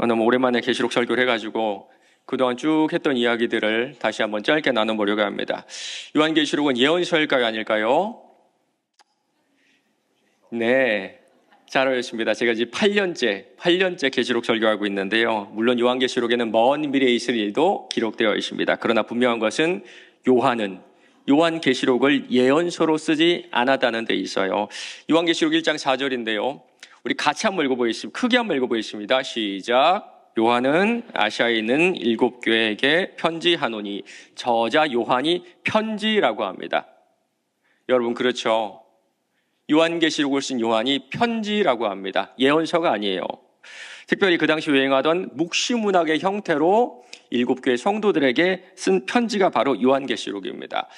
너무 오랜만에 계시록 설교를 해가지고 그동안 쭉 했던 이야기들을 다시 한번 짧게 나눠보려고 합니다. 요한계시록은 예언서일까요, 아닐까요? 네, 잘 알겠습니다. 제가 이제 8년째 계시록 설교하고 있는데요. 물론 요한계시록에는 먼 미래에 있을 일도 기록되어 있습니다. 그러나 분명한 것은 요한계시록을 예언서로 쓰지 않았다는 데 있어요. 요한계시록 1장 4절인데요. 우리 같이 한번 읽어보겠습니다. 크게 한번 읽어보겠습니다. 시작. 요한은 아시아에 있는 7교회에게 편지하노니. 저자 요한이 편지라고 합니다. 여러분, 그렇죠? 요한계시록을 쓴 요한이 편지라고 합니다. 예언서가 아니에요. 특별히 그 당시 유행하던 묵시문학의 형태로 7교회 성도들에게 쓴 편지가 바로 요한계시록입니다.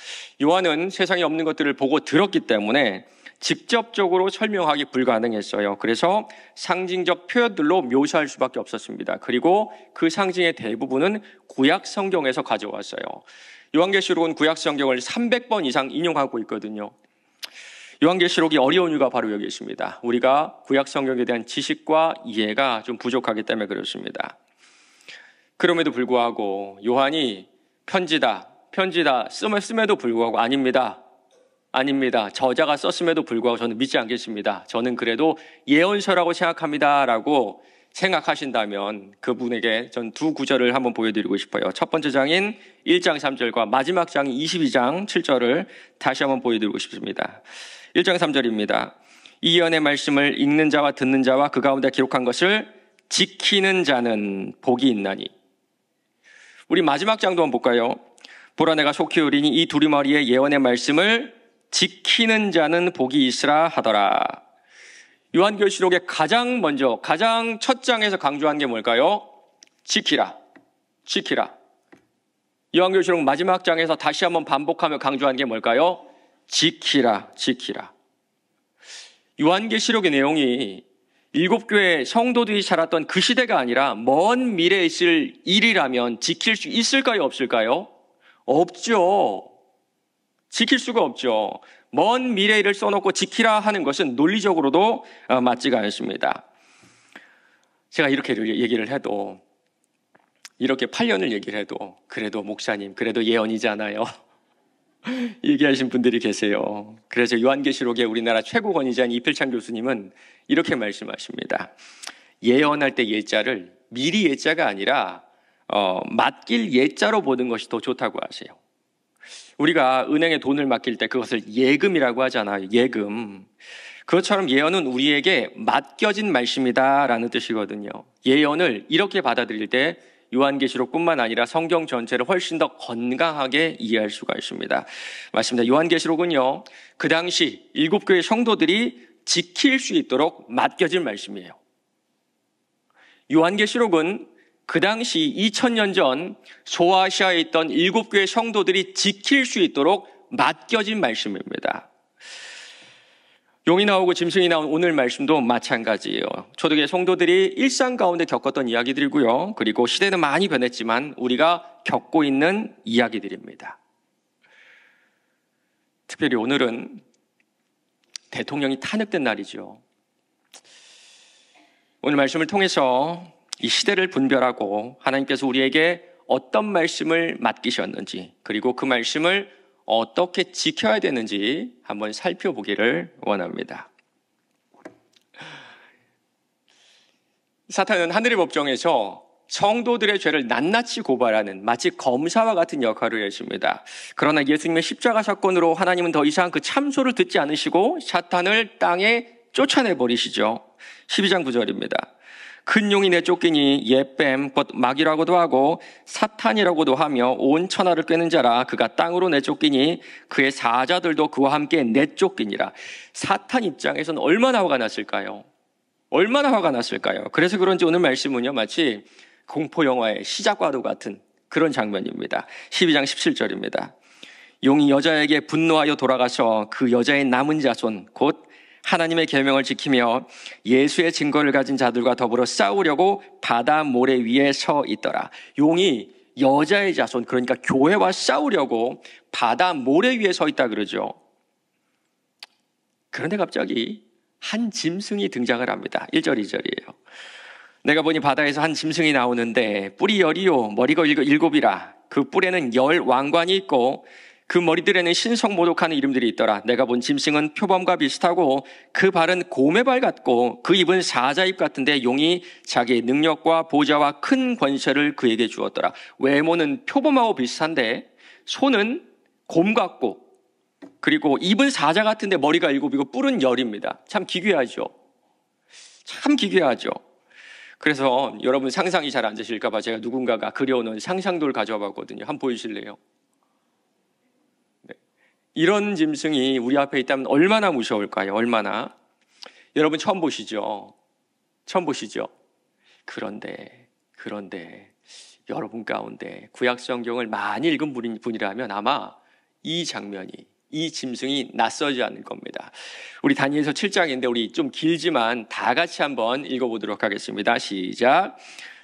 요한은 세상에 없는 것들을 보고 들었기 때문에 직접적으로 설명하기 불가능했어요. 그래서 상징적 표현들로 묘사할 수밖에 없었습니다. 그리고 그 상징의 대부분은 구약 성경에서 가져왔어요. 요한계시록은 구약 성경을 300번 이상 인용하고 있거든요. 요한계시록이 어려운 이유가 바로 여기 있습니다. 우리가 구약 성경에 대한 지식과 이해가 좀 부족하기 때문에 그렇습니다. 그럼에도 불구하고 요한이 편지다 씀에도 불구하고 아닙니다. 저자가 썼음에도 불구하고 저는 믿지 않겠습니다. 저는 그래도 예언서라고 생각합니다. 라고 생각하신다면 그분에게 전 두 구절을 한번 보여드리고 싶어요. 첫 번째 장인 1장 3절과 마지막 장인 22장 7절을 다시 한번 보여드리고 싶습니다. 1장 3절입니다. 이 예언의 말씀을 읽는 자와 듣는 자와 그 가운데 기록한 것을 지키는 자는 복이 있나니. 우리 마지막 장도 한번 볼까요? 보라 내가 속히 오리니 이 두루마리의 예언의 말씀을 지키는 자는 복이 있으라 하더라. 요한계시록의 가장 첫 장에서 강조한 게 뭘까요? 지키라. 요한계시록 마지막 장에서 다시 한번 반복하며 강조한 게 뭘까요? 지키라. 요한계시록의 내용이 7교회 성도들이 살았던 그 시대가 아니라 먼 미래에 있을 일이라면 지킬 수 있을까요? 없을까요? 없죠. 지킬 수가 없죠. 먼 미래를 써놓고 지키라 하는 것은 논리적으로도 맞지가 않습니다. 제가 이렇게 얘기를 해도, 이렇게 8년을 얘기를 해도, 그래도 목사님, 그래도 예언이잖아요. 얘기하신 분들이 계세요. 그래서 요한계시록의 우리나라 최고 권위자인 이필찬 교수님은 이렇게 말씀하십니다. 예언할 때 예자를 미리 예자가 아니라 맡길 예자로 보는 것이 더 좋다고 하세요. 우리가 은행에 돈을 맡길 때 그것을 예금이라고 하잖아요. 예금. 그것처럼 예언은 우리에게 맡겨진 말씀이다라는 뜻이거든요. 예언을 이렇게 받아들일 때 요한계시록뿐만 아니라 성경 전체를 훨씬 더 건강하게 이해할 수가 있습니다. 맞습니다. 요한계시록은요, 그 당시 7교회 성도들이 지킬 수 있도록 맡겨진 말씀이에요. 요한계시록은 그 당시 2000년 전 소아시아에 있던 7교회 성도들이 지킬 수 있도록 맡겨진 말씀입니다. 용이 나오고 짐승이 나온 오늘 말씀도 마찬가지예요. 초대교회 성도들이 일상 가운데 겪었던 이야기들이고요. 그리고 시대는 많이 변했지만 우리가 겪고 있는 이야기들입니다. 특별히 오늘은 대통령이 탄핵된 날이죠. 오늘 말씀을 통해서 이 시대를 분별하고 하나님께서 우리에게 어떤 말씀을 맡기셨는지, 그리고 그 말씀을 어떻게 지켜야 되는지 한번 살펴보기를 원합니다. 사탄은 하늘의 법정에서 성도들의 죄를 낱낱이 고발하는 마치 검사와 같은 역할을 했습니다. 그러나 예수님의 십자가 사건으로 하나님은 더 이상 그 참소를 듣지 않으시고 사탄을 땅에 쫓아내버리시죠. 12장 9절입니다. 큰 용이 내쫓기니 옛뱀 곧 마귀라고도 하고 사탄이라고도 하며 온 천하를 꿰는 자라. 그가 땅으로 내쫓기니 그의 사자들도 그와 함께 내쫓기니라. 사탄 입장에서는 얼마나 화가 났을까요? 그래서 그런지 오늘 말씀은요, 마치 공포 영화의 시작과도 같은 그런 장면입니다. 12장 17절입니다. 용이 여자에게 분노하여 돌아가서 그 여자의 남은 자손 곧 하나님의 계명을 지키며 예수의 증거를 가진 자들과 더불어 싸우려고 바다 모래 위에 서 있더라. 용이 여자의 자손, 그러니까 교회와 싸우려고 바다 모래 위에 서 있다 그러죠. 그런데 갑자기 한 짐승이 등장을 합니다. 1절, 2절이에요. 내가 보니 바다에서 한 짐승이 나오는데 뿔이 10이요 머리가 7이라. 그 뿔에는 10 왕관이 있고 그 머리들에는 신성모독하는 이름들이 있더라. 내가 본 짐승은 표범과 비슷하고 그 발은 곰의 발 같고 그 입은 사자입 같은데 용이 자기의 능력과 보좌와 큰 권세를 그에게 주었더라. 외모는 표범하고 비슷한데 손은 곰 같고 그리고 입은 사자 같은데 머리가 7이고 뿔은 10입니다. 참 기괴하죠. 참 기괴하죠. 그래서 여러분 상상이 잘 안 되실까 봐 제가 누군가가 그려놓은 상상도를 가져와 봤거든요. 한번 보여주실래요? 네. 이런 짐승이 우리 앞에 있다면 얼마나 무서울까요? 얼마나. 여러분 처음 보시죠? 처음 보시죠? 그런데 여러분 가운데 구약 성경을 많이 읽은 분이라면 아마 이 장면이, 이 짐승이 낯서지 않을 겁니다. 우리 다니엘서 7장인데 우리 좀 길지만 다 같이 한번 읽어보도록 하겠습니다. 시작.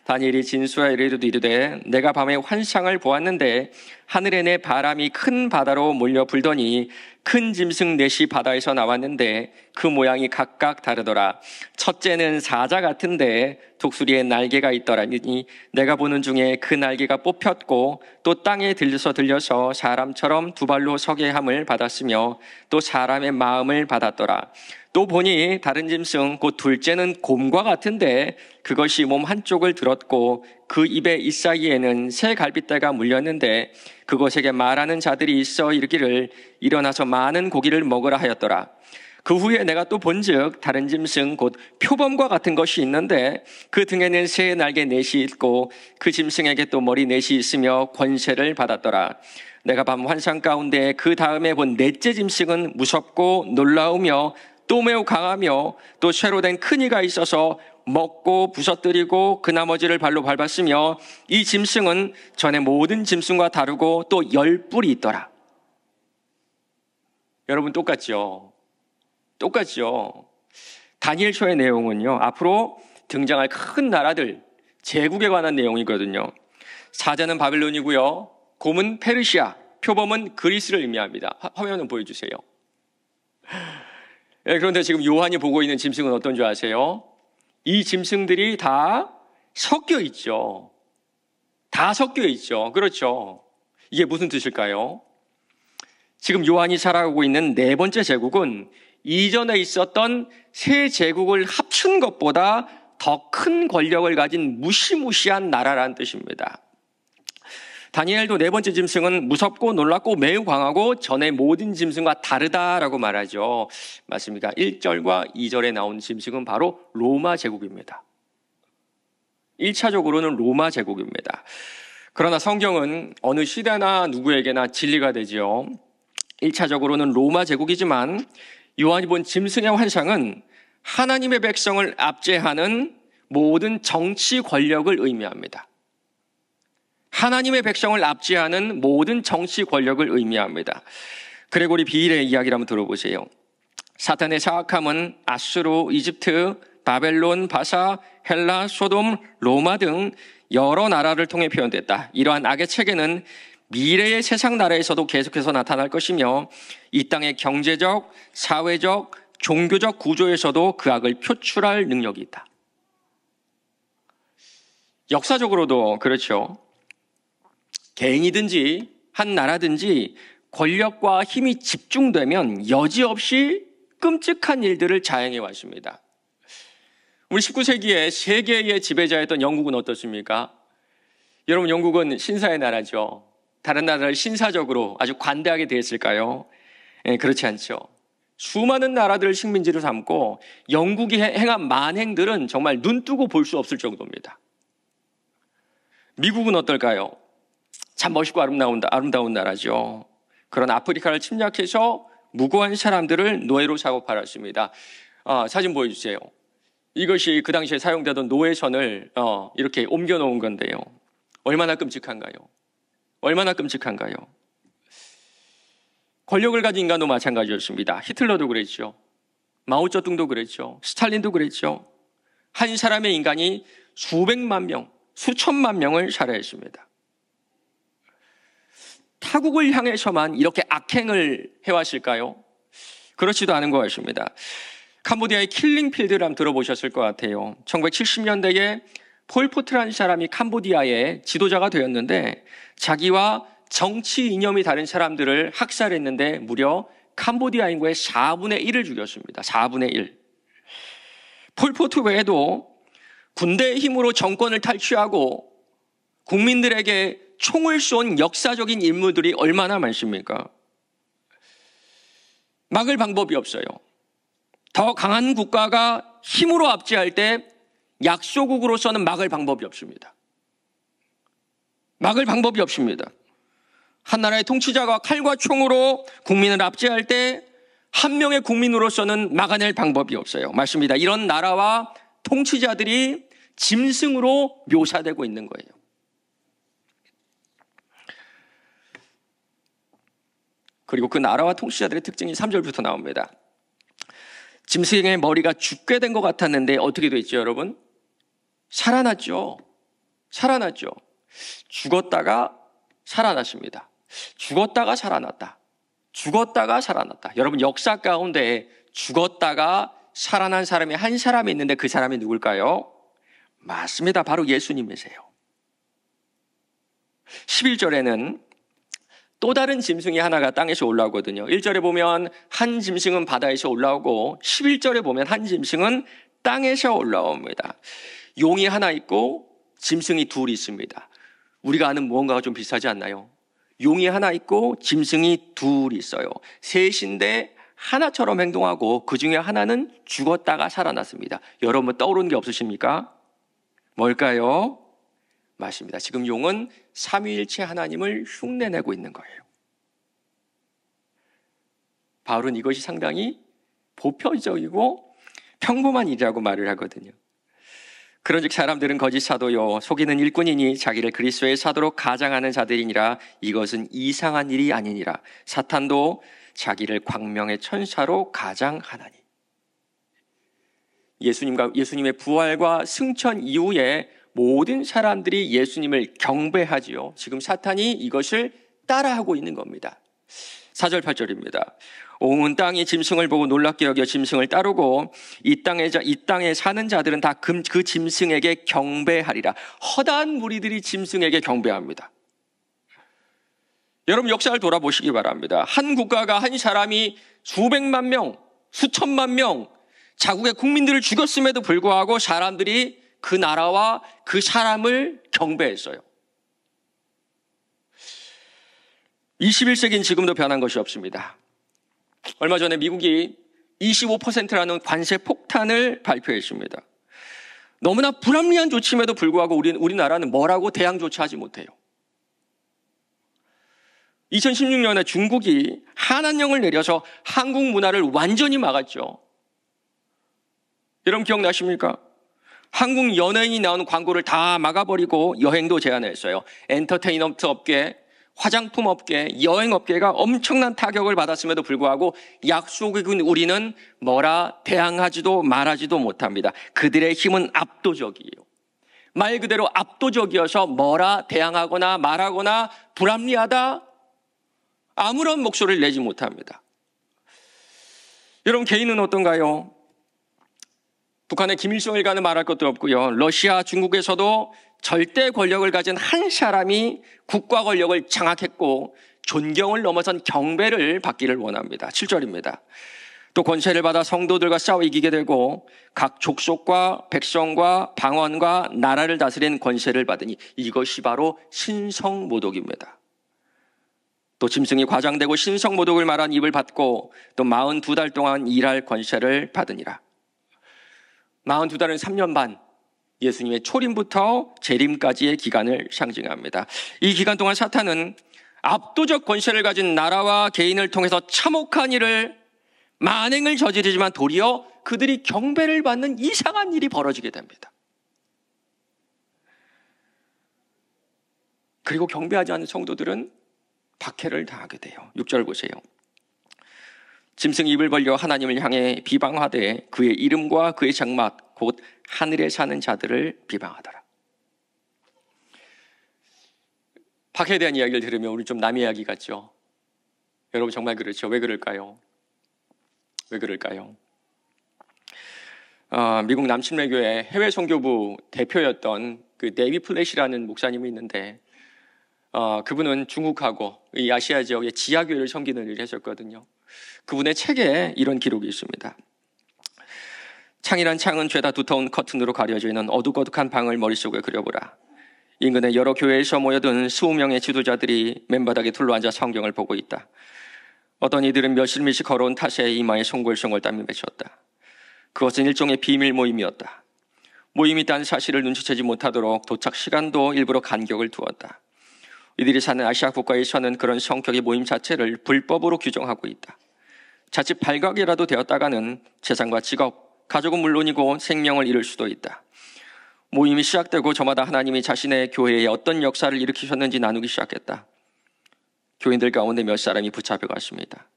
다니엘이 진수하여 이르되 내가 밤에 환상을 보았는데 하늘에 내 바람이 큰 바다로 몰려 불더니 큰 짐승 넷이 바다에서 나왔는데 그 모양이 각각 다르더라. 첫째는 사자 같은데 독수리에 날개가 있더라니 내가 보는 중에 그 날개가 뽑혔고 또 땅에 들려서 사람처럼 두 발로 서게 함을 받았으며 또 사람의 마음을 받았더라. 또 보니 다른 짐승 곧 둘째는 곰과 같은데 그것이 몸 한쪽을 들었고 그 입의 잇사이에는 새 갈빗대가 물렸는데 그것에게 말하는 자들이 있어 이르기를 일어나서 많은 고기를 먹으라 하였더라. 그 후에 내가 또 본즉 다른 짐승 곧 표범과 같은 것이 있는데 그 등에는 새 날개 넷이 있고 그 짐승에게 또 머리 넷이 있으며 권세를 받았더라. 내가 밤 환상 가운데 그 다음에 본 넷째 짐승은 무섭고 놀라우며 또 매우 강하며 또 쇠로 된 큰 이가 있어서 먹고 부서뜨리고 그 나머지를 발로 밟았으며 이 짐승은 전에 모든 짐승과 다르고 또 10뿔이 있더라. 여러분 똑같죠? 똑같죠? 다니엘서의 내용은요, 앞으로 등장할 큰 나라들, 제국에 관한 내용이거든요. 사자는 바벨론이고요, 곰은 페르시아, 표범은 그리스를 의미합니다. 화면을 보여주세요. 그런데 지금 요한이 보고 있는 짐승은 어떤 줄 아세요? 이 짐승들이 다 섞여 있죠. 다 섞여 있죠. 그렇죠. 이게 무슨 뜻일까요? 지금 요한이 살아가고 있는 네 번째 제국은 이전에 있었던 세 제국을 합친 것보다 더 큰 권력을 가진 무시무시한 나라라는 뜻입니다. 다니엘도 네 번째 짐승은 무섭고 놀랍고 매우 강하고 전의 모든 짐승과 다르다라고 말하죠. 맞습니까? 1절과 2절에 나온 짐승은 바로 로마 제국입니다. 1차적으로는 로마 제국입니다. 그러나 성경은 어느 시대나 누구에게나 진리가 되죠. 1차적으로는 로마 제국이지만 요한이 본 짐승의 환상은 하나님의 백성을 압제하는 모든 정치 권력을 의미합니다. 하나님의 백성을 압제하는 모든 정치 권력을 의미합니다. 그레고리 비일의 이야기를 한번 들어보세요. 사탄의 사악함은 아수르, 이집트, 바벨론, 바사, 헬라, 소돔, 로마 등 여러 나라를 통해 표현됐다. 이러한 악의 체계는 미래의 세상 나라에서도 계속해서 나타날 것이며 이 땅의 경제적, 사회적, 종교적 구조에서도 그 악을 표출할 능력이 있다. 역사적으로도 그렇죠. 개인이든지 한 나라든지 권력과 힘이 집중되면 여지없이 끔찍한 일들을 자행해 왔습니다. 우리 19세기에 세계의 지배자였던 영국은 어떻습니까? 여러분, 영국은 신사의 나라죠. 다른 나라를 신사적으로 아주 관대하게 대했을까요? 그렇지 않죠. 수많은 나라들을 식민지로 삼고 영국이 행한 만행들은 정말 눈 뜨고 볼 수 없을 정도입니다. 미국은 어떨까요? 참 멋있고 아름다운 나라죠. 그런 아프리카를 침략해서 무고한 사람들을 노예로 사고 팔았습니다. 사진 보여주세요. 이것이 그 당시에 사용되던 노예선을 이렇게 옮겨놓은 건데요. 얼마나 끔찍한가요? 얼마나 끔찍한가요? 권력을 가진 인간도 마찬가지였습니다. 히틀러도 그랬죠. 마오쩌둥도 그랬죠. 스탈린도 그랬죠. 한 사람의 인간이 수백만 명, 수천만 명을 살해했습니다. 타국을 향해서만 이렇게 악행을 해왔을까요? 그렇지도 않은 것 같습니다. 캄보디아의 킬링필드를 한번 들어보셨을 것 같아요. 1970년대에 폴포트라는 사람이 캄보디아의 지도자가 되었는데 자기와 정치 이념이 다른 사람들을 학살했는데 무려 캄보디아 인구의 4분의 1을 죽였습니다. 4분의 1. 폴포트 외에도 군대의 힘으로 정권을 탈취하고 국민들에게 총을 쏜 역사적인 인물들이 얼마나 많습니까? 막을 방법이 없어요. 더 강한 국가가 힘으로 압제할 때 약소국으로서는 막을 방법이 없습니다. 막을 방법이 없습니다. 한 나라의 통치자가 칼과 총으로 국민을 압제할 때 한 명의 국민으로서는 막아낼 방법이 없어요. 맞습니다. 이런 나라와 통치자들이 짐승으로 묘사되고 있는 거예요. 그리고 그 나라와 통치자들의 특징이 3절부터 나옵니다. 짐승의 머리가 죽게 된 것 같았는데 어떻게 됐죠, 여러분? 살아났죠. 살아났죠. 죽었다가 살아났습니다. 죽었다가 살아났다. 죽었다가 살아났다. 여러분, 역사 가운데 죽었다가 살아난 사람이 한 사람이 있는데 그 사람이 누굴까요? 맞습니다. 바로 예수님이세요. 11절에는 또 다른 짐승이 하나가 땅에서 올라오거든요. 1절에 보면 한 짐승은 바다에서 올라오고 11절에 보면 한 짐승은 땅에서 올라옵니다. 용이 하나 있고 짐승이 둘 있습니다. 우리가 아는 무언가가 좀 비슷하지 않나요? 용이 하나 있고 짐승이 둘 있어요. 셋인데 하나처럼 행동하고 그 중에 하나는 죽었다가 살아났습니다. 여러분 떠오르는 게 없으십니까? 뭘까요? 맞습니다. 지금 용은 삼위일체 하나님을 흉내내고 있는 거예요. 바울은 이것이 상당히 보편적이고 평범한 일이라고 말을 하거든요. 그런즉 사람들은 거짓 사도요 속이는 일꾼이니 자기를 그리스도의 사도로 가장하는 자들이니라. 이것은 이상한 일이 아니니라. 사탄도 자기를 광명의 천사로 가장하나니. 예수님의 부활과 승천 이후에 모든 사람들이 예수님을 경배하지요. 지금 사탄이 이것을 따라하고 있는 겁니다. 4절 8절입니다. 온 땅이 짐승을 보고 놀랍게 여겨 짐승을 따르고 이 땅에 사는 자들은 다 그 짐승에게 경배하리라. 허다한 무리들이 짐승에게 경배합니다. 여러분 역사를 돌아보시기 바랍니다. 한 국가가 한 사람이 수백만 명, 수천만 명 자국의 국민들을 죽였음에도 불구하고 사람들이 그 나라와 그 사람을 경배했어요. 21세기는 지금도 변한 것이 없습니다. 얼마 전에 미국이 25%라는 관세 폭탄을 발표했습니다. 너무나 불합리한 조치임에도 불구하고 우리나라는 뭐라고 대항조차 하지 못해요. 2016년에 중국이 한한령을 내려서 한국 문화를 완전히 막았죠. 여러분 기억나십니까? 한국 연예인이 나오는 광고를 다 막아버리고 여행도 제한했어요. 엔터테인먼트 업계, 화장품 업계, 여행 업계가 엄청난 타격을 받았음에도 불구하고 약소국인 우리는 뭐라 대항하지도 말하지도 못합니다. 그들의 힘은 압도적이에요. 말 그대로 압도적이어서 뭐라 대항하거나 말하거나 불합리하다 아무런 목소리를 내지 못합니다. 여러분 개인은 어떤가요? 북한의 김일성일과는 말할 것도 없고요. 러시아, 중국에서도 절대 권력을 가진 한 사람이 국가 권력을 장악했고 존경을 넘어선 경배를 받기를 원합니다. 7절입니다. 또 권세를 받아 성도들과 싸워 이기게 되고 각 족속과 백성과 방언과 나라를 다스리는 권세를 받으니 이것이 바로 신성모독입니다. 또 짐승이 과장되고 신성모독을 말한 입을 받고 또 42달 동안 일할 권세를 받으니라. 42달은 3년 반, 예수님의 초림부터 재림까지의 기간을 상징합니다. 이 기간 동안 사탄은 압도적 권세를 가진 나라와 개인을 통해서 참혹한 일을 만행을 저지르지만 도리어 그들이 경배를 받는 이상한 일이 벌어지게 됩니다. 그리고 경배하지 않는 성도들은 박해를 당하게 돼요. 6절 보세요. 짐승이 입을 벌려 하나님을 향해 비방하되 그의 이름과 그의 장막 곧 하늘에 사는 자들을 비방하더라. 박해에 대한 이야기를 들으면 우리 좀 남의 이야기 같죠? 여러분 정말 그렇죠? 왜 그럴까요? 왜 그럴까요? 미국 남침례교회 해외 선교부 대표였던 그 데이비 플랫이라는 목사님이 있는데 그분은 중국하고 이 아시아 지역의 지하교회를 섬기는 일을 했었거든요. 그분의 책에 이런 기록이 있습니다. 창이란 창은 죄다 두터운 커튼으로 가려져 있는 어둑어둑한 방을 머릿속에 그려보라. 인근의 여러 교회에서 모여든 20명의 지도자들이 맨바닥에 둘러앉아 성경을 보고 있다. 어떤 이들은 몇실미씩 걸어온 탓에 이마에 송골송골 땀이 맺혔다. 그것은 일종의 비밀 모임이었다. 모임이 있다는 사실을 눈치채지 못하도록 도착 시간도 일부러 간격을 두었다. 이들이 사는 아시아 국가에서는 그런 성격의 모임 자체를 불법으로 규정하고 있다. 자칫 발각이라도 되었다가는 재산과 직업, 가족은 물론이고 생명을 잃을 수도 있다. 모임이 시작되고 저마다 하나님이 자신의 교회에 어떤 역사를 일으키셨는지 나누기 시작했다. 교인들 가운데 몇 사람이 붙잡혀갔습니다.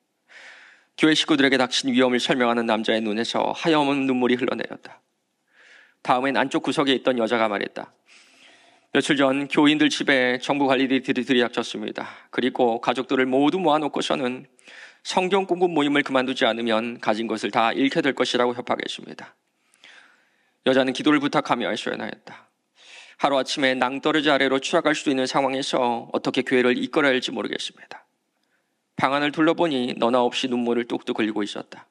교회 식구들에게 닥친 위험을 설명하는 남자의 눈에서 하염없는 눈물이 흘러내렸다. 다음엔 안쪽 구석에 있던 여자가 말했다. 며칠 전 교인들 집에 정부 관리들이 들이닥쳤습니다. 그리고 가족들을 모두 모아놓고서는 성경 공부 모임을 그만두지 않으면 가진 것을 다 잃게 될 것이라고 협박했습니다. 여자는 기도를 부탁하며 애써나였다. 하루아침에 낭떠러지 아래로 추락할 수도 있는 상황에서 어떻게 교회를 이끌어야 할지 모르겠습니다. 방안을 둘러보니 너나 없이 눈물을 뚝뚝 흘리고 있었다.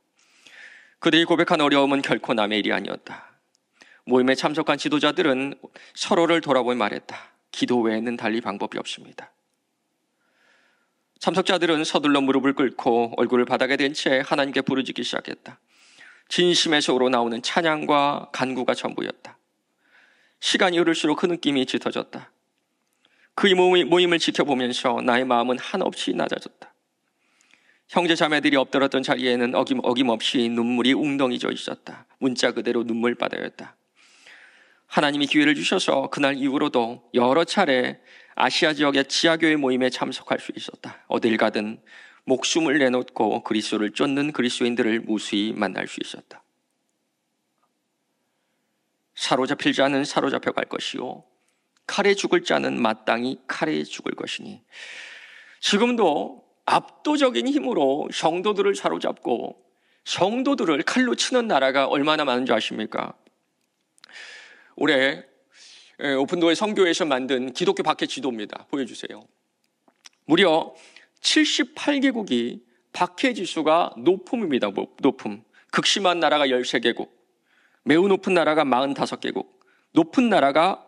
그들이 고백한 어려움은 결코 남의 일이 아니었다. 모임에 참석한 지도자들은 서로를 돌아보며 말했다. 기도 외에는 달리 방법이 없습니다. 참석자들은 서둘러 무릎을 꿇고 얼굴을 바닥에 댄 채 하나님께 부르짖기 시작했다. 진심의 속으로 나오는 찬양과 간구가 전부였다. 시간이 흐를수록 그 느낌이 짙어졌다. 그 모임을 지켜보면서 나의 마음은 한없이 낮아졌다. 형제 자매들이 엎드렸던 자리에는 어김없이 눈물이 웅덩이져 있었다. 문자 그대로 눈물바다였다. 하나님이 기회를 주셔서 그날 이후로도 여러 차례 아시아 지역의 지하교회 모임에 참석할 수 있었다. 어딜 가든 목숨을 내놓고 그리스도를 쫓는 그리스도인들을 무수히 만날 수 있었다. 사로잡힐 자는 사로잡혀 갈 것이요 칼에 죽을 자는 마땅히 칼에 죽을 것이니, 지금도 압도적인 힘으로 성도들을 사로잡고 성도들을 칼로 치는 나라가 얼마나 많은 줄 아십니까? 올해 오픈도어 선교회에서 만든 기독교 박해 지도입니다. 보여주세요. 무려 78개국이 박해 지수가 높음입니다. 높음. 극심한 나라가 13개국, 매우 높은 나라가 45개국, 높은 나라가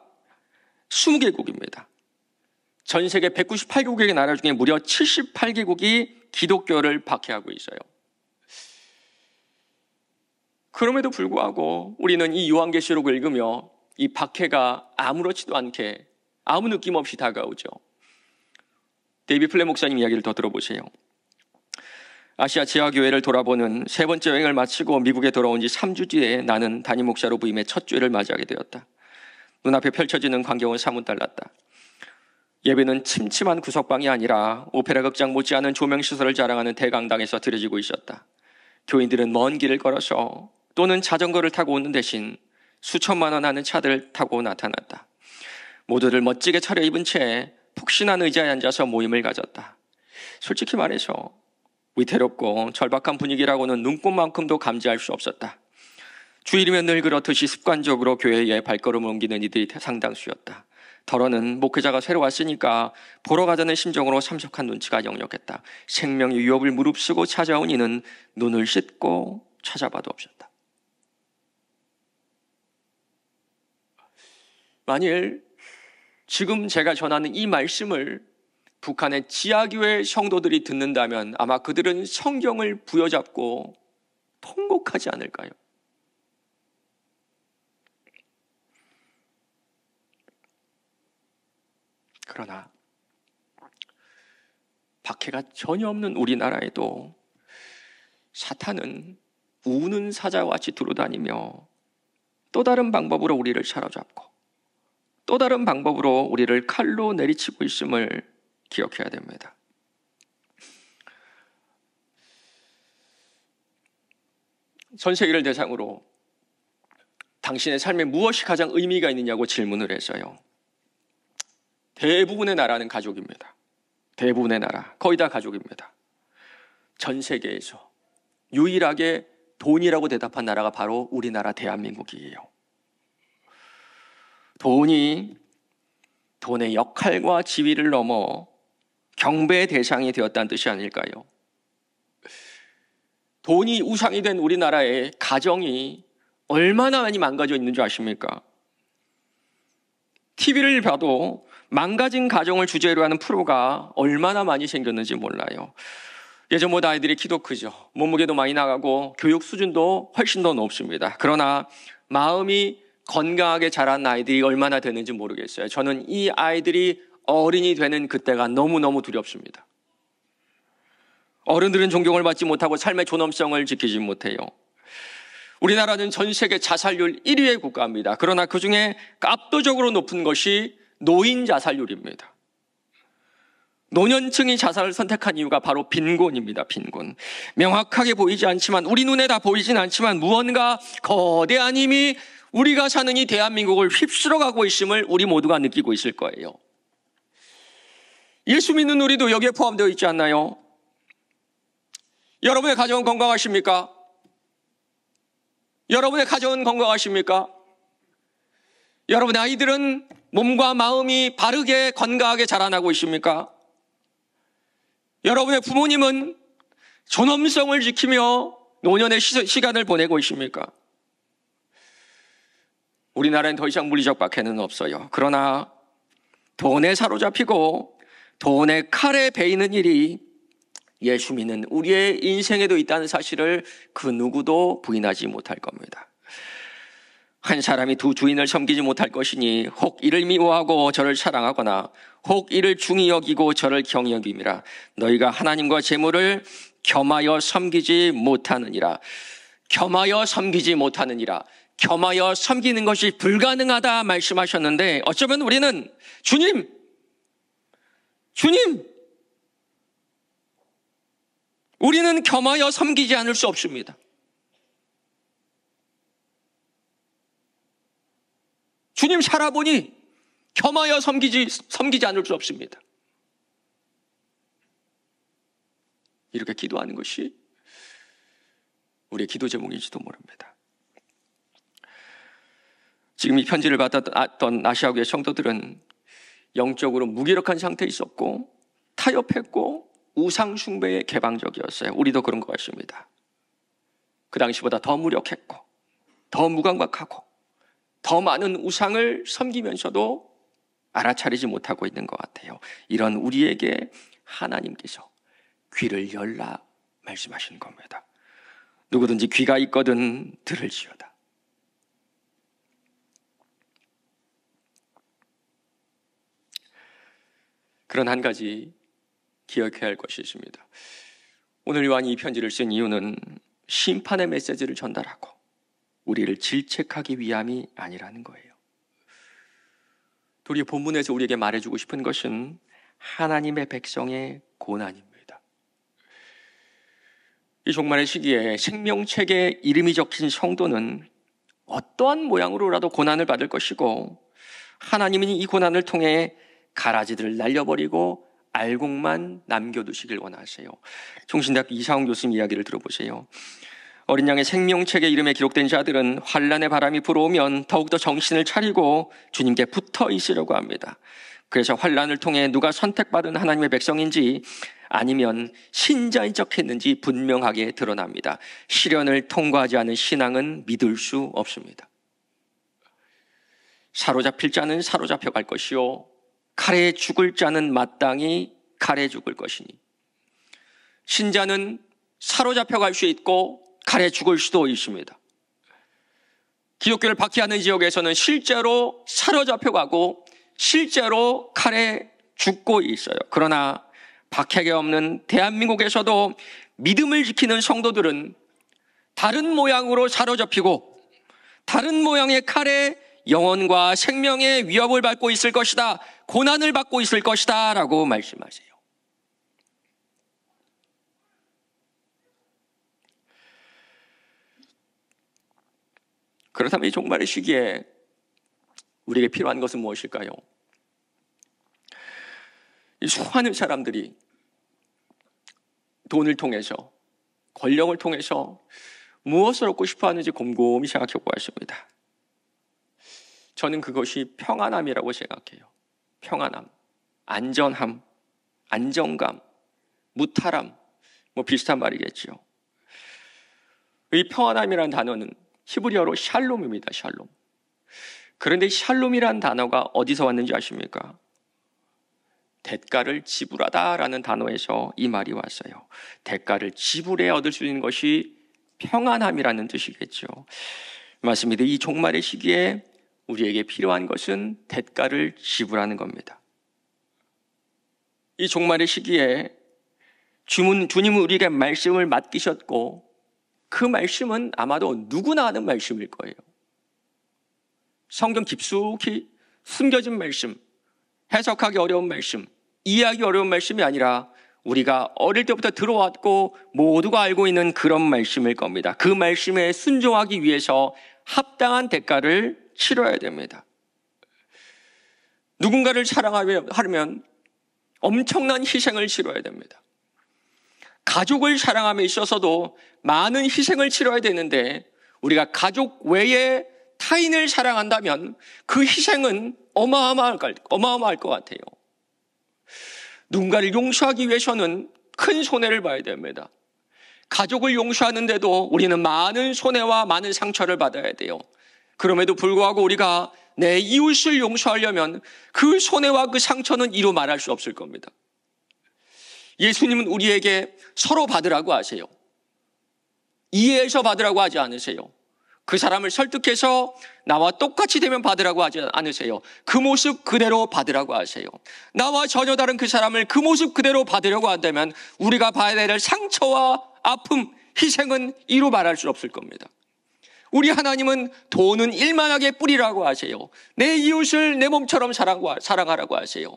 20개국입니다. 전 세계 198개국의 나라 중에 무려 78개국이 기독교를 박해하고 있어요. 그럼에도 불구하고 우리는 이 요한계시록을 읽으며 이 박해가 아무렇지도 않게 아무 느낌 없이 다가오죠. 데이비 플랫 목사님 이야기를 더 들어보세요. 아시아 지하교회를 돌아보는 세 번째 여행을 마치고 미국에 돌아온 지 3주 뒤에 나는 담임 목사로 부임해 첫 주일을 맞이하게 되었다. 눈앞에 펼쳐지는 광경은 사뭇 달랐다. 예배는 침침한 구석방이 아니라 오페라 극장 못지않은 조명시설을 자랑하는 대강당에서 드려지고 있었다. 교인들은 먼 길을 걸어서 또는 자전거를 타고 오는 대신 수천만 원 하는 차들을 타고 나타났다. 모두들 멋지게 차려입은 채 푹신한 의자에 앉아서 모임을 가졌다. 솔직히 말해서 위태롭고 절박한 분위기라고는 눈꽃만큼도 감지할 수 없었다. 주일이면 늘 그렇듯이 습관적으로 교회에 발걸음을 옮기는 이들이 상당수였다. 더러는 목회자가 새로 왔으니까 보러 가자는 심정으로 참석한 눈치가 역력했다. 생명의 위협을 무릅쓰고 찾아온 이는 눈을 씻고 찾아봐도 없었다. 만일 지금 제가 전하는 이 말씀을 북한의 지하교회 성도들이 듣는다면 아마 그들은 성경을 부여잡고 통곡하지 않을까요? 그러나 박해가 전혀 없는 우리나라에도 사탄은 우는 사자와 같이 두루다니며 또 다른 방법으로 우리를 사로잡고 또 다른 방법으로 우리를 칼로 내리치고 있음을 기억해야 됩니다. 전 세계를 대상으로 당신의 삶에 무엇이 가장 의미가 있느냐고 질문을 해서요. 대부분의 나라는 가족입니다. 대부분의 나라, 거의 다 가족입니다. 전 세계에서 유일하게 돈이라고 대답한 나라가 바로 우리나라 대한민국이에요. 돈이 돈의 역할과 지위를 넘어 경배의 대상이 되었다는 뜻이 아닐까요? 돈이 우상이 된 우리나라의 가정이 얼마나 많이 망가져 있는 줄 아십니까? TV를 봐도 망가진 가정을 주제로 하는 프로가 얼마나 많이 생겼는지 몰라요. 예전보다 아이들이 키도 크죠. 몸무게도 많이 나가고 교육 수준도 훨씬 더 높습니다. 그러나 마음이 건강하게 자란 아이들이 얼마나 되는지 모르겠어요. 저는 이 아이들이 어른이 되는 그때가 너무너무 두렵습니다. 어른들은 존경을 받지 못하고 삶의 존엄성을 지키지 못해요. 우리나라는 전 세계 자살률 1위의 국가입니다. 그러나 그중에 압도적으로 높은 것이 노인 자살률입니다. 노년층이 자살을 선택한 이유가 바로 빈곤입니다. 빈곤. 명확하게 보이지 않지만, 우리 눈에 다 보이진 않지만 무언가 거대한 힘이 우리가 사는 이 대한민국을 휩쓸어가고 있음을 우리 모두가 느끼고 있을 거예요. 예수 믿는 우리도 여기에 포함되어 있지 않나요? 여러분의 가정은 건강하십니까? 여러분의 가정은 건강하십니까? 여러분의 아이들은 몸과 마음이 바르게 건강하게 자라나고 있습니까? 여러분의 부모님은 존엄성을 지키며 노년의 시간을 보내고 있습니까? 우리나라엔 더 이상 물리적 박해는 없어요. 그러나 돈에 사로잡히고 돈의 칼에 베이는 일이 예수 믿는 우리의 인생에도 있다는 사실을 그 누구도 부인하지 못할 겁니다. 한 사람이 두 주인을 섬기지 못할 것이니 혹 이를 미워하고 저를 사랑하거나 혹 이를 중히 여기고 저를 경히 여김이라. 너희가 하나님과 재물을 겸하여 섬기지 못하느니라. 겸하여 섬기지 못하느니라. 겸하여 섬기는 것이 불가능하다 말씀하셨는데, 어쩌면 우리는 주님 우리는 겸하여 섬기지 않을 수 없습니다. 주님 살아보니 겸하여 섬기지 않을 수 없습니다. 이렇게 기도하는 것이 우리의 기도 제목인지도 모릅니다. 지금 이 편지를 받았던 아시아교회 성도들은 영적으로 무기력한 상태에 있었고 타협했고 우상 숭배에 개방적이었어요. 우리도 그런 것 같습니다. 그 당시보다 더 무력했고 더 무감각하고 더 많은 우상을 섬기면서도 알아차리지 못하고 있는 것 같아요. 이런 우리에게 하나님께서 귀를 열라 말씀하시는 겁니다. 누구든지 귀가 있거든 들을지어다. 그런 한 가지 기억해야 할 것이 있습니다. 오늘 요한이 이 편지를 쓴 이유는 심판의 메시지를 전달하고 우리를 질책하기 위함이 아니라는 거예요. 도리어 본문에서 우리에게 말해주고 싶은 것은 하나님의 백성의 고난입니다. 이 종말의 시기에 생명책에 이름이 적힌 성도는 어떠한 모양으로라도 고난을 받을 것이고, 하나님은 이 고난을 통해 가라지들을 날려버리고 알곡만 남겨두시길 원하세요. 총신대학교 이상훈 교수님 이야기를 들어보세요. 어린 양의 생명책의 이름에 기록된 자들은 환난의 바람이 불어오면 더욱더 정신을 차리고 주님께 붙어 있으려고 합니다. 그래서 환난을 통해 누가 선택받은 하나님의 백성인지 아니면 신자인 척했는지 분명하게 드러납니다. 시련을 통과하지 않은 신앙은 믿을 수 없습니다. 사로잡힐 자는 사로잡혀 갈 것이요, 칼에 죽을 자는 마땅히 칼에 죽을 것이니, 신자는 사로잡혀 갈 수 있고 칼에 죽을 수도 있습니다. 기독교를 박해하는 지역에서는 실제로 사로잡혀 가고 실제로 칼에 죽고 있어요. 그러나 박해가 없는 대한민국에서도 믿음을 지키는 성도들은 다른 모양으로 사로잡히고 다른 모양의 칼에 영혼과 생명의 위협을 받고 있을 것이다, 고난을 받고 있을 것이다 라고 말씀하세요. 그렇다면 이 종말의 시기에 우리에게 필요한 것은 무엇일까요? 이 수많은 사람들이 돈을 통해서, 권력을 통해서 무엇을 얻고 싶어 하는지 곰곰이 생각해 보았습니다. 저는 그것이 평안함이라고 생각해요. 평안함, 안전함, 안정감, 무탈함, 뭐 비슷한 말이겠죠. 이 평안함이라는 단어는 히브리어로 샬롬입니다. 샬롬. 그런데 샬롬이라는 단어가 어디서 왔는지 아십니까? 대가를 지불하다라는 단어에서 이 말이 왔어요. 대가를 지불해 얻을 수 있는 것이 평안함이라는 뜻이겠죠. 맞습니다. 이 종말의 시기에 우리에게 필요한 것은 대가를 지불하는 겁니다. 이 종말의 시기에 주님은 우리에게 말씀을 맡기셨고 그 말씀은 아마도 누구나 아는 말씀일 거예요. 성경 깊숙이 숨겨진 말씀, 해석하기 어려운 말씀, 이해하기 어려운 말씀이 아니라 우리가 어릴 때부터 들어왔고 모두가 알고 있는 그런 말씀일 겁니다. 그 말씀에 순종하기 위해서 합당한 대가를 치러야 됩니다. 누군가를 사랑하려면 엄청난 희생을 치러야 됩니다. 가족을 사랑함에 있어서도 많은 희생을 치러야 되는데 우리가 가족 외에 타인을 사랑한다면 그 희생은 어마어마할 것 같아요. 누군가를 용서하기 위해서는 큰 손해를 봐야 됩니다. 가족을 용서하는데도 우리는 많은 손해와 많은 상처를 받아야 돼요. 그럼에도 불구하고 우리가 내 이웃을 용서하려면 그 손해와 그 상처는 이루 말할 수 없을 겁니다. 예수님은 우리에게 서로 받으라고 하세요. 이해해서 받으라고 하지 않으세요. 그 사람을 설득해서 나와 똑같이 되면 받으라고 하지 않으세요. 그 모습 그대로 받으라고 하세요. 나와 전혀 다른 그 사람을 그 모습 그대로 받으려고 한다면 우리가 봐야 될 상처와 아픔, 희생은 이루 말할 수 없을 겁니다. 우리 하나님은 돈은 일만하게 뿌리라고 하세요. 내 이웃을 내 몸처럼 사랑하라고 하세요.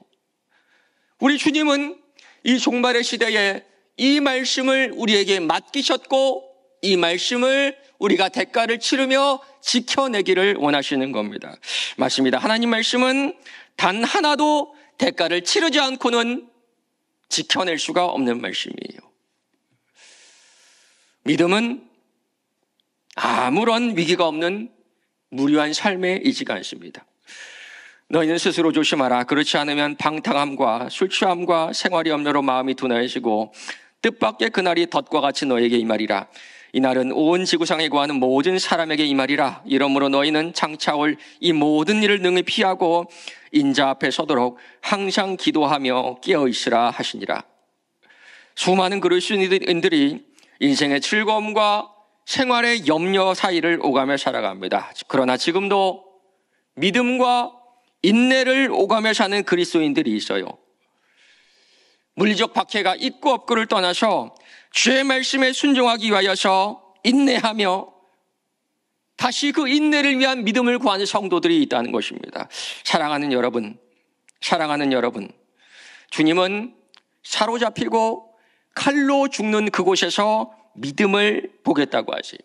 우리 주님은 이 종말의 시대에 이 말씀을 우리에게 맡기셨고 이 말씀을 우리가 대가를 치르며 지켜내기를 원하시는 겁니다. 맞습니다. 하나님 말씀은 단 하나도 대가를 치르지 않고는 지켜낼 수가 없는 말씀이에요. 믿음은 아무런 위기가 없는 무료한 삶에 있지가 않습니다. 너희는 스스로 조심하라. 그렇지 않으면 방탕함과 술 취함과 생활이 염려로 마음이 둔하여지고 뜻밖의 그날이 덫과 같이 너에게 임하리라. 이날은 온 지구상에 거하는 모든 사람에게 임하리라. 이러므로 너희는 장차올 이 모든 일을 능히 피하고 인자 앞에 서도록 항상 기도하며 깨어있으라 하시니라. 수많은 그리스도인들이 인생의 즐거움과 생활의 염려 사이를 오가며 살아갑니다. 그러나 지금도 믿음과 인내를 오가며 사는 그리스도인들이 있어요. 물리적 박해가 있고 없고를 떠나서 주의 말씀에 순종하기 위하여서 인내하며 다시 그 인내를 위한 믿음을 구하는 성도들이 있다는 것입니다. 사랑하는 여러분, 주님은 사로잡히고 칼로 죽는 그곳에서 믿음을 보겠다고 하세요.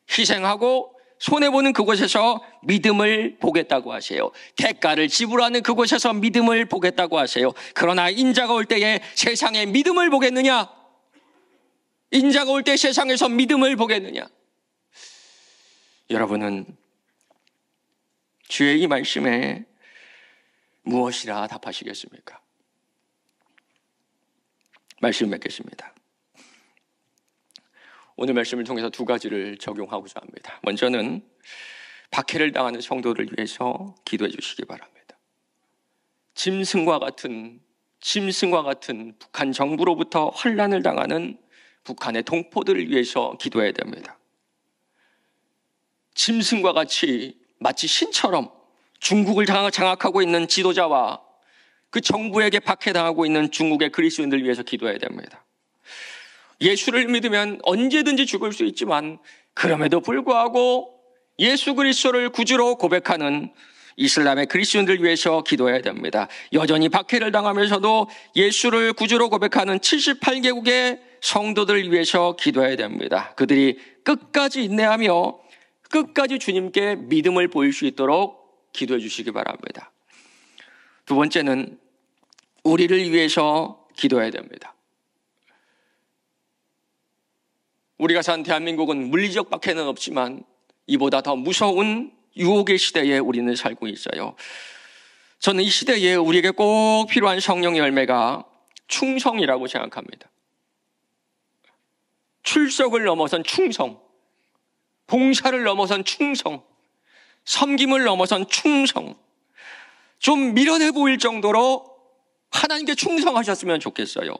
희생하고 손해보는 그곳에서 믿음을 보겠다고 하세요. 대가를 지불하는 그곳에서 믿음을 보겠다고 하세요. 그러나 인자가 올 때에 세상에 믿음을 보겠느냐? 인자가 올 때 세상에서 믿음을 보겠느냐? 여러분은 주의 이 말씀에 무엇이라 답하시겠습니까? 말씀 맺겠습니다. 오늘 말씀을 통해서 두 가지를 적용하고자 합니다. 먼저는 박해를 당하는 성도를 위해서 기도해 주시기 바랍니다. 짐승과 같은 북한 정부로부터 환난을 당하는 북한의 동포들을 위해서 기도해야 됩니다. 짐승과 같이 마치 신처럼 중국을 장악하고 있는 지도자와 그 정부에게 박해당하고 있는 중국의 그리스도인들을 위해서 기도해야 됩니다. 예수를 믿으면 언제든지 죽을 수 있지만 그럼에도 불구하고 예수 그리스도를 구주로 고백하는 이슬람의 그리스도인들을 위해서 기도해야 됩니다. 여전히 박해를 당하면서도 예수를 구주로 고백하는 78개국의 성도들을 위해서 기도해야 됩니다. 그들이 끝까지 인내하며 끝까지 주님께 믿음을 보일 수 있도록 기도해 주시기 바랍니다. 두 번째는 우리를 위해서 기도해야 됩니다. 우리가 산 대한민국은 물리적 박해는 없지만 이보다 더 무서운 유혹의 시대에 우리는 살고 있어요. 저는 이 시대에 우리에게 꼭 필요한 성령의 열매가 충성이라고 생각합니다. 출석을 넘어선 충성, 봉사를 넘어선 충성, 섬김을 넘어선 충성, 좀 미련해 보일 정도로 하나님께 충성하셨으면 좋겠어요.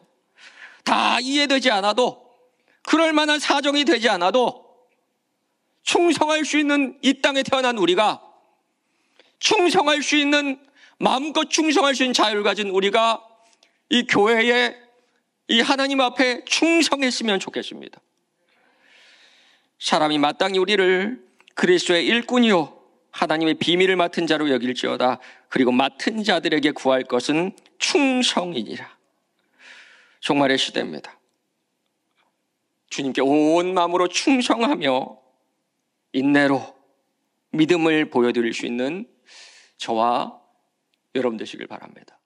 다 이해되지 않아도, 그럴 만한 사정이 되지 않아도 충성할 수 있는 이 땅에 태어난 우리가, 충성할 수 있는, 마음껏 충성할 수 있는 자유를 가진 우리가 이 교회에, 이 하나님 앞에 충성했으면 좋겠습니다. 사람이 마땅히 우리를 그리스도의 일꾼이요 하나님의 비밀을 맡은 자로 여길지어다. 그리고 맡은 자들에게 구할 것은 충성이니라. 종말의 시대입니다. 주님께 온 마음으로 충성하며 인내로 믿음을 보여드릴 수 있는 저와 여러분 되시길 바랍니다.